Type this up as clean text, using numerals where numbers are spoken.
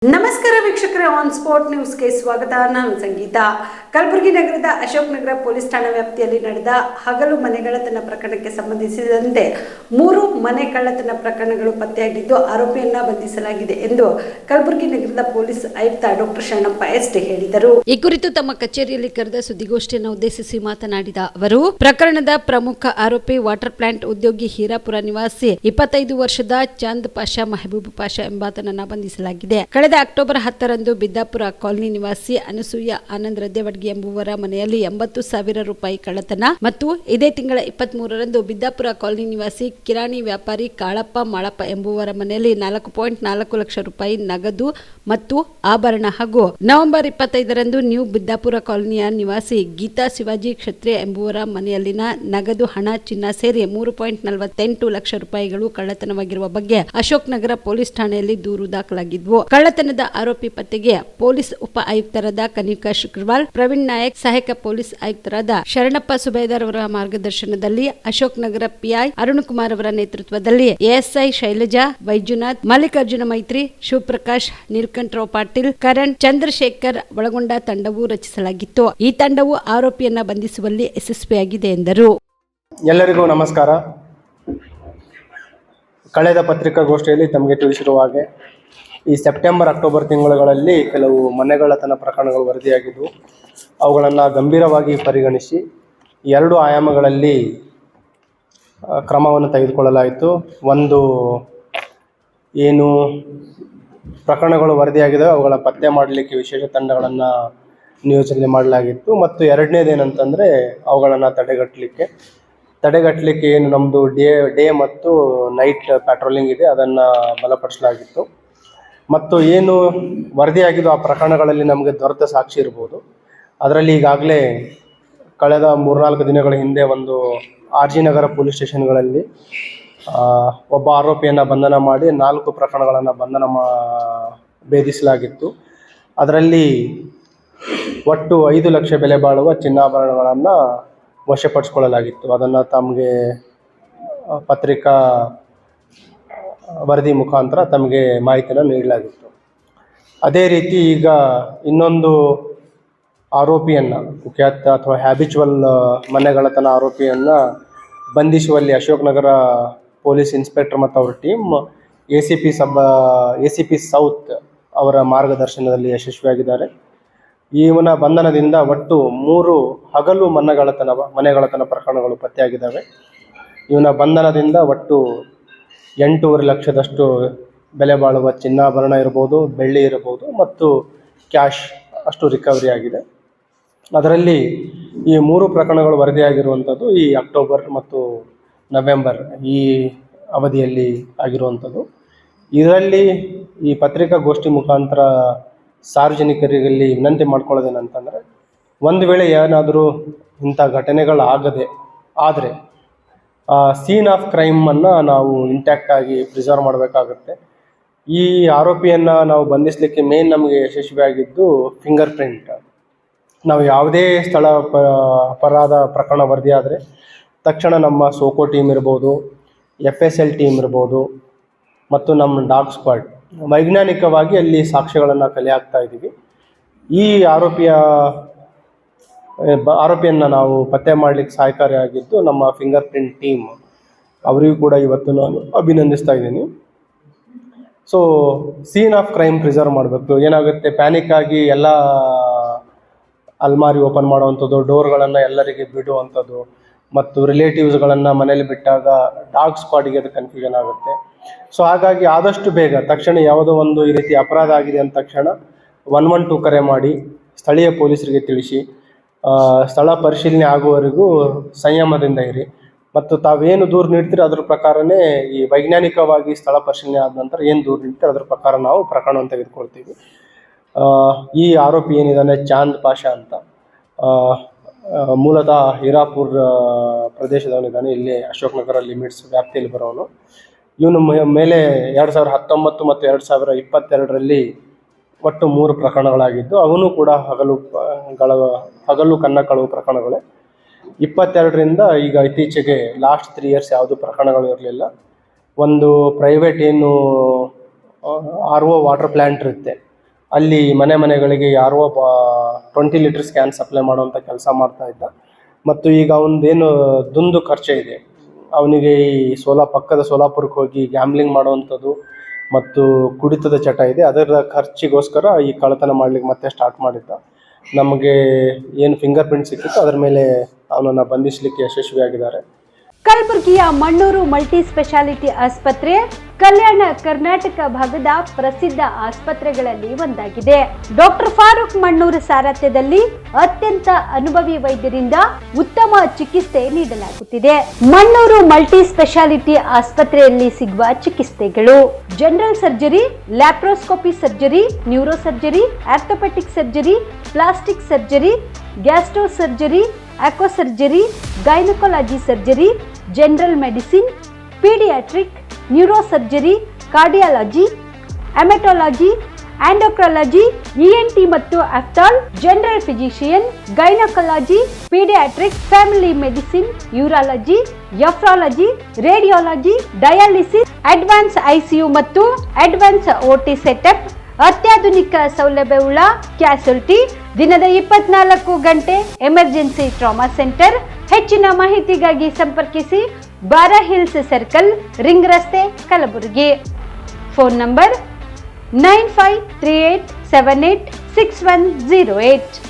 ನಮಸ್ಕಾರ ವೀಕ್ಷಕರೇ, on spot ನ್ಯೂಸ್ಗೆ ಸ್ವಾಗತ. ನಾನು ಸಂಗೀತ. ಕಲಬುರಗಿ ನಗರದ ಅಶೋಕ್ ನಗರ ಪೊಲೀಸ್ ಠಾಣಾ ವ್ಯಾಪ್ತಿಯಲ್ಲಿ ನಡೆದ ಹಗಲು ಮನೆಗಳ್ಳತನ ಪ್ರಕರಣಕ್ಕೆ ಸಂಬಂಧಿಸಿದಂತೆ 3 ಮನೆ ಕಳ್ಳತನ ಪ್ರಕರಣಗಳು ಪತ್ತೆಯಾಗಿದ್ದು ಆರೋಪಿಯನ್ನ ಬಂಧಿಸಲಾಗಿದೆ ಎಂದು ಕಲಬುರಗಿ ನಗರದ ಪೊಲೀಸ್ ಆಯುಕ್ತ ಡಾಕ್ಟರ್ ಶರಣಪ್ಪ ಎಸ್ಟಿ ಹೇಳಿದರು. ಈ ಕುರಿತು ತಮ್ಮ ಕಚೇರಿಯಲ್ಲಿ ಕರೆದ ಸುದ್ದಿಗೋಷ್ಠಿಯನ್ನು ಉದ್ದೇಶಿಸಿ ಮಾತನಾಡಿದ ಅವರು, ಪ್ರಕರಣದ ಪ್ರಮುಖ ಆರೋಪಿ ವಾಟರ್ ಪ್ಲಾಂಟ್ ಉದ್ಯೋಗಿ ಹೀರಾಪುರ ನಿವಾಸಿ 25 ವರ್ಷದ ಚಾಂದ್ ಪಾಷಾ ಮೆಹಬೂಬ್ ಪಾಷಾ ಎಂಬಾತನನ್ನ ಬಂಧಿಸಲಾಗಿದೆ. ಕಳೆದ ಅಕ್ಟೋಬರ್ 10ರಂದು ಬಿದ್ದಾಪುರ ಕಾಲನಿ ನಿವಾಸಿ ಅನಸೂಯ ಆನಂದ್ ರದ್ದೇವಡ್ಗಿ ಎಂಬುವರ ಮನೆಯಲ್ಲಿ 80,000 ರೂಪಾಯಿ ಕಳ್ಳತನ ಮತ್ತು ಇದೇ ತಿಂಗಳ 23ರಂದು ಬಿದ್ದಾಪುರ ಕಾಲನಿ ನಿವಾಸಿ ಕಿರಾಣಿ ವ್ಯಾಪಾರಿ ಕಾಳಪ್ಪ ಮಾಳಪ್ಪ ಎಂಬುವರ ಮನೆಯಲ್ಲಿ 4.4 ಲಕ್ಷ ರೂಪಾಯಿ ನಗದು ಮತ್ತು ಆಭರಣ ಹಾಗೂ ನವೆಂಬರ್ 25ರಂದು ನ್ಯೂ ಬಿದ್ದಾಪುರ ಕಾಲನಿಯ ನಿವಾಸಿ ಗೀತಾ ಶಿವಾಜಿ ಕ್ಷತ್ರಿಯ ಎಂಬುವರ ಮನೆಯಲ್ಲಿನ ನಗದು, ಹಣ, ಚಿನ್ನ ಸೇರಿ 3.48 ಲಕ್ಷ ರೂಪಾಯಿಗಳು ಕಳ್ಳತನವಾಗಿರುವ ಬಗ್ಗೆ ಅಶೋಕ್ ನಗರ ಪೊಲೀಸ್ ಠಾಣೆಯಲ್ಲಿ ದೂರು ದಾಖಲಾಗಿದ್ವು. ಕಳ್ಳತನದ ಆರೋಪಿ ಪತ್ತೆಗೆ ಪೊಲೀಸ್ ಉಪ ಆಯುಕ್ತರಾದ ಕನಿಕಾ ಶುಕ್ರವಾಲ್, ಪ್ರವೀಣ್ ನಾಯಕ್, ಸಹಾಯಕ ಪೊಲೀಸ್ ಆಯುಕ್ತರಾದ ಶರಣಪ್ಪ ಸುಬೇದಾರ್ ಅವರ ಮಾರ್ಗದರ್ಶನದಲ್ಲಿ ಅಶೋಕ್ ನಗರ ಪಿಐ ಅರುಣ್ ಕುಮಾರ್ ಅವರ ನೇತೃತ್ವದಲ್ಲಿ ಎಎಸ್ಐ ಶೈಲಜಾ, ವೈಜುನಾಥ್, ಮಲ್ಲಿಕಾರ್ಜುನ ಮೈತ್ರಿ, ಶಿವಪ್ರಕಾಶ್, ನೀಲಕಂಠರಾವ್ ಪಾಟೀಲ್, ಕರಣ್, ಚಂದ್ರಶೇಖರ್ ಒಳಗೊಂಡ ತಂಡವು ರಚಿಸಲಾಗಿತ್ತು. ಈ ತಂಡವು ಆರೋಪಿಯನ್ನ ಬಂಧಿಸುವಲ್ಲಿ ಯಶಸ್ವಿಯಾಗಿದೆ ಎಂದರು. ಎಲ್ಲರಿಗೂ ನಮಸ್ಕಾರ. ಕಳೆದ ಪತ್ರಿಕಾಗೋಷ್ಠಿಯಲ್ಲಿ ತಮಗೆ ತಿಳಿಸಿರುವ ಹಾಗೆ ಈ ಸೆಪ್ಟೆಂಬರ್, ಅಕ್ಟೋಬರ್ ತಿಂಗಳುಗಳಲ್ಲಿ ಕೆಲವು ಮನೆಗಳ್ಳತನ ಪ್ರಕರಣಗಳು ವರದಿಯಾಗಿದ್ದವು. ಅವುಗಳನ್ನು ಗಂಭೀರವಾಗಿ ಪರಿಗಣಿಸಿ 2 ಆಯಾಮಗಳಲ್ಲಿ ಕ್ರಮವನ್ನು ತೆಗೆದುಕೊಳ್ಳಲಾಯಿತು. ಒಂದು, ಏನು ಪ್ರಕರಣಗಳು ವರದಿಯಾಗಿದ್ದಾವೆ ಅವುಗಳ ಪತ್ತೆ ಮಾಡಲಿಕ್ಕೆ ವಿಶೇಷ ತಂಡಗಳನ್ನು ನಿಯೋಜನೆ ಮಾಡಲಾಗಿತ್ತು. ಮತ್ತು ಎರಡನೇದೇನಂತಂದರೆ ಅವುಗಳನ್ನು ತಡೆಗಟ್ಟಲಿಕ್ಕೆ ಏನು ನಮ್ಮದು ಡೇ ಮತ್ತು ನೈಟ್ ಪ್ಯಾಟ್ರೋಲಿಂಗ್ ಇದೆ, ಅದನ್ನು ಬಲಪಡಿಸಲಾಗಿತ್ತು. ಮತ್ತು ಏನು ವರದಿಯಾಗಿದ್ದು ಆ ಪ್ರಕರಣಗಳಲ್ಲಿ ನಮಗೆ ದೊರೆತ ಸಾಕ್ಷಿ ಇರ್ಬೋದು. ಅದರಲ್ಲಿ ಈಗಾಗಲೇ ಕಳೆದ 3-4 ದಿನಗಳ ಹಿಂದೆ ಒಂದು RG ನಗರ ಪೊಲೀಸ್ ಸ್ಟೇಷನ್ಗಳಲ್ಲಿ ಒಬ್ಬ ಆರೋಪಿಯನ್ನು ಬಂಧನ ಮಾಡಿ 4 ಪ್ರಕರಣಗಳನ್ನು ಭೇದಿಸಲಾಗಿತ್ತು. ಅದರಲ್ಲಿ ಒಟ್ಟು 5 ಲಕ್ಷ ಬೆಲೆ ಬಾಳುವ ಚಿನ್ನಾಭರಣಗಳನ್ನು ವಶಪಡಿಸಿಕೊಳ್ಳಲಾಗಿತ್ತು. ಅದನ್ನು ತಮಗೆ ಪತ್ರಿಕಾ ವರದಿ ಮುಖಾಂತರ ತಮಗೆ ಮಾಹಿತಿಯನ್ನು ನೀಡಲಾಗಿತ್ತು. ಅದೇ ರೀತಿ ಈಗ ಇನ್ನೊಂದು ಆರೋಪಿಯನ್ನು, ಕುಖ್ಯಾತ ಅಥವಾ ಹ್ಯಾಬಿಚುವಲ್ ಮನೆಗಳ್ಳತನ ಆರೋಪಿಯನ್ನು ಬಂಧಿಸುವಲ್ಲಿ ಅಶೋಕ್ ನಗರ ಪೊಲೀಸ್ ಇನ್ಸ್ಪೆಕ್ಟರ್ ಮತ್ತು ಅವರ ಟೀಮ್ ACP ಸೌತ್ ಅವರ ಮಾರ್ಗದರ್ಶನದಲ್ಲಿ ಯಶಸ್ವಿಯಾಗಿದ್ದಾರೆ. ಇವನ ಬಂಧನದಿಂದ ಒಟ್ಟು 3 ಹಗಲು ಮನೆಗಳ್ಳತನ ಪ್ರಕರಣಗಳು ಪತ್ತೆಯಾಗಿದ್ದಾವೆ. ಇವನ ಬಂಧನದಿಂದ ಒಟ್ಟು 8.5 ಲಕ್ಷದಷ್ಟು ಬೆಲೆ ಬಾಳುವ ಚಿನ್ನಾಭರಣ ಇರ್ಬೋದು, ಬೆಳ್ಳಿ ಇರ್ಬೋದು ಮತ್ತು ಕ್ಯಾಶ್ ಅಷ್ಟು ರಿಕವರಿ ಆಗಿದೆ. ಅದರಲ್ಲಿ ಈ 3 ಪ್ರಕರಣಗಳು ವರದಿಯಾಗಿರುವಂಥದ್ದು ಈ ಅಕ್ಟೋಬರ್ ಮತ್ತು ನವೆಂಬರ್ ಈ ಅವಧಿಯಲ್ಲಿ ಆಗಿರುವಂಥದ್ದು. ಇದರಲ್ಲಿ ಈ ಪತ್ರಿಕಾಗೋಷ್ಠಿ ಮುಖಾಂತರ ಸಾರ್ವಜನಿಕರಲ್ಲಿ ವಿನಂತಿ ಮಾಡ್ಕೊಳ್ಳೋದೇನಂತಂದರೆ, ಒಂದು ವೇಳೆ ಏನಾದರೂ ಇಂಥ ಘಟನೆಗಳಾಗದೆ ಆದರೆ ಸೀನ್ ಆಫ್ ಕ್ರೈಮನ್ನು ನಾವು ಇಂಟ್ಯಾಕ್ಟ್ ಆಗಿ ಪ್ರಿಸರ್ವ್ ಮಾಡಬೇಕಾಗುತ್ತೆ. ಈ ಆರೋಪಿಯನ್ನು ನಾವು ಬಂಧಿಸಲಿಕ್ಕೆ ನಮಗೆ ಯಶಸ್ವಿಯಾಗಿದ್ದು ಫಿಂಗರ್ ಪ್ರಿಂಟ್. ನಾವು ಯಾವುದೇ ಸ್ಥಳ ಅಪರಾಧ ಪ್ರಕರಣ ವರದಿಯಾದರೆ ತಕ್ಷಣ ನಮ್ಮ ಸೋಕೋ ಟೀಮ್ ಇರ್ಬೋದು, FSL ಟೀಮ್ ಇರ್ಬೋದು ಮತ್ತು ನಮ್ಮ ಡಾಗ್ ಸ್ಕ್ವಾಡ್ ವೈಜ್ಞಾನಿಕವಾಗಿ ಅಲ್ಲಿ ಸಾಕ್ಷ್ಯಗಳನ್ನು ಕಲೆ ಹಾಕ್ತಾ ಇದ್ದೀವಿ. ಈ ಆರೋಪಿಯನ್ನು ನಾವು ಪತ್ತೆ ಮಾಡಲಿಕ್ಕೆ ಸಹಕಾರಿಯಾಗಿದ್ದು ನಮ್ಮ ಫಿಂಗರ್ ಪ್ರಿಂಟ್ ಟೀಮ್. ಅವರಿಗೂ ಕೂಡ ಇವತ್ತು ನಾನು ಅಭಿನಂದಿಸ್ತಾ ಇದ್ದೀನಿ. So scene of crime preserve ಮಾಡಬೇಕು. ಏನಾಗುತ್ತೆ, ಪ್ಯಾನಿಕ್ ಆಗಿ ಎಲ್ಲ ಅಲ್ಮಾರಿ ಓಪನ್ ಮಾಡುವಂಥದ್ದು, ಡೋರ್ಗಳನ್ನು ಎಲ್ಲರಿಗೆ ಬಿಡುವಂಥದ್ದು ಮತ್ತು ರಿಲೇಟಿವ್ಸ್ಗಳನ್ನು ಮನೇಲಿ ಬಿಟ್ಟಾಗ ಡಾಗ್ ಸ್ಕ್ವಾಡಿಗೆ ಅದು ಕನ್ಫ್ಯೂಷನ್ ಆಗುತ್ತೆ. ಸೊ ಹಾಗಾಗಿ ಆದಷ್ಟು ಬೇಗ ತಕ್ಷಣ ಯಾವುದೋ ಒಂದು ಈ ರೀತಿ ಅಪರಾಧ ಆಗಿದೆ ಅಂದ ತಕ್ಷಣ 112 ಕರೆ ಮಾಡಿ ಸ್ಥಳೀಯ ಪೊಲೀಸರಿಗೆ ತಿಳಿಸಿ ಸ್ಥಳ ಪರಿಶೀಲನೆ ಆಗುವವರೆಗೂ ಸಂಯಮದಿಂದ ಇರಿ. ಮತ್ತು ತಾವೇನು ದೂರು ನೀಡ್ತೀರಿ ಅದ್ರ ಪ್ರಕಾರನೇ ಈ ವೈಜ್ಞಾನಿಕವಾಗಿ ಸ್ಥಳ ಪರಿಶೀಲನೆ ಆದ ನಂತರ ಏನು ದೂರು ನೀಡ್ತೀರಿ ಅದ್ರ ಪ್ರಕಾರ ನಾವು ಪ್ರಕರಣವನ್ನು ತೆಗೆದುಕೊಳ್ತೀವಿ. ಈ ಆರೋಪಿ ಏನಿದ್ದಾನೆ ಚಾಂದ್ ಪಾಷಾ ಅಂತ, ಮೂಲತಃ ಹೀರಾಪುರ್ ಪ್ರದೇಶದವನಿದ್ದಾನೆ. ಇಲ್ಲಿ ಅಶೋಕ್ ನಗರ ಲಿಮಿಟ್ಸ್ ವ್ಯಾಪ್ತಿಯಲ್ಲಿ ಬರೋನು. ಇವನು ಮೇಲೆ 2019 ಮತ್ತು 2022ರಲ್ಲಿ ಒಟ್ಟು 3 ಪ್ರಕರಣಗಳಾಗಿದ್ದು ಅವನು ಕೂಡ ಹಗಲು ಕಳ್ಳವು ಪ್ರಕರಣಗಳೇ. 22ರಿಂದ ಈಗ ಇತ್ತೀಚೆಗೆ ಲಾಸ್ಟ್ 3 ಇಯರ್ಸ್ ಯಾವುದು ಪ್ರಕರಣಗಳು ಇರಲಿಲ್ಲ. ಒಂದು ಪ್ರೈವೇಟ್ ಏನು RO ವಾಟರ್ ಪ್ಲ್ಯಾಂಟ್ ಇರುತ್ತೆ, ಅಲ್ಲಿ ಮನೆಗಳಿಗೆ ಯಾರೋ 20 ಲೀಟರ್ ಸ್ಕ್ಯಾನ್ ಸಪ್ಲೈ ಮಾಡುವಂಥ ಕೆಲಸ ಮಾಡ್ತಾ ಇದ್ದ. ಮತ್ತು ಈಗ ಅವನದೇನು ದುಂದು ಖರ್ಚು ಇದೆ, ಅವನಿಗೆ ಈ ಪಕ್ಕದ ಸೋಲಾಪುರಕ್ಕೆ ಹೋಗಿ ಗ್ಯಾಮ್ಲಿಂಗ್ ಮಾಡುವಂಥದ್ದು ಮತ್ತು ಕುಡಿತದ ಚಟ ಇದೆ. ಅದರ ಖರ್ಚಿಗೋಸ್ಕರ ಈ ಕಳ್ಳತನ ಮಾಡ್ಲಿಕ್ಕೆ ಮತ್ತೆ ಸ್ಟಾರ್ಟ್ ಮಾಡಿದ್ದ. ನಮಗೆ ಏನು ಫಿಂಗರ್ ಪ್ರಿಂಟ್ ಸಿಕ್ಕಿತ್ತು ಅದರ ಮೇಲೆ ಅವನನ್ನು ಬಂಧಿಸಲಿಕ್ಕೆ ಯಶಸ್ವಿಯಾಗಿದ್ದಾರೆ. ಕಲಬುರಗಿಯ ಮಣ್ಣೂರು ಮಲ್ಟಿ ಸ್ಪೆಷಾಲಿಟಿ ಆಸ್ಪತ್ರೆ ಕಲ್ಯಾಣ ಕರ್ನಾಟಕ ಭಾಗದ ಪ್ರಸಿದ್ಧ ಆಸ್ಪತ್ರೆಗಳಲ್ಲಿ ಒಂದಾಗಿದೆ. ಡಾಕ್ಟರ್ ಫಾರೂಕ್ ಮಣ್ಣೂರು ಸಾರಥ್ಯದಲ್ಲಿ ಅತ್ಯಂತ ಅನುಭವಿ ವೈದ್ಯರಿಂದ ಉತ್ತಮ ಚಿಕಿತ್ಸೆ ನೀಡಲಾಗುತ್ತಿದೆ. ಮಣ್ಣೂರು ಮಲ್ಟಿ ಸ್ಪೆಷಾಲಿಟಿ ಆಸ್ಪತ್ರೆಯಲ್ಲಿ ಸಿಗುವ ಚಿಕಿತ್ಸೆಗಳು: general surgery, laparoscopy surgery, neuro surgery, orthopaedic surgery, plastic surgery, gastro surgery, aqua surgery, gynaecology surgery, general medicine, paediatric, neuro surgery, cardiology, haematology, endocrinology, ENT ಮತ್ತು ophthal, general physician, gynaecology, paediatric, family medicine, urology, nephrology, radiology, dialysis, advance ICU ಮತ್ತು advance OT setup, ಅತ್ಯಾಧುನಿಕ ಸೌಲಭ್ಯವುಳ್ಳ ಕ್ಯಾಸುಲಿಟಿ, ದಿನದ 24 ಗಂಟೆ emergency trauma centre. ಹೆಚ್ಚಿನ ಮಾಹಿತಿಗಾಗಿ ಸಂಪರ್ಕಿಸಿ ಬಾರಾ hills circle, ring ರಸ್ತೆ, ಕಲಬುರಗಿ. Phone number 9538786108.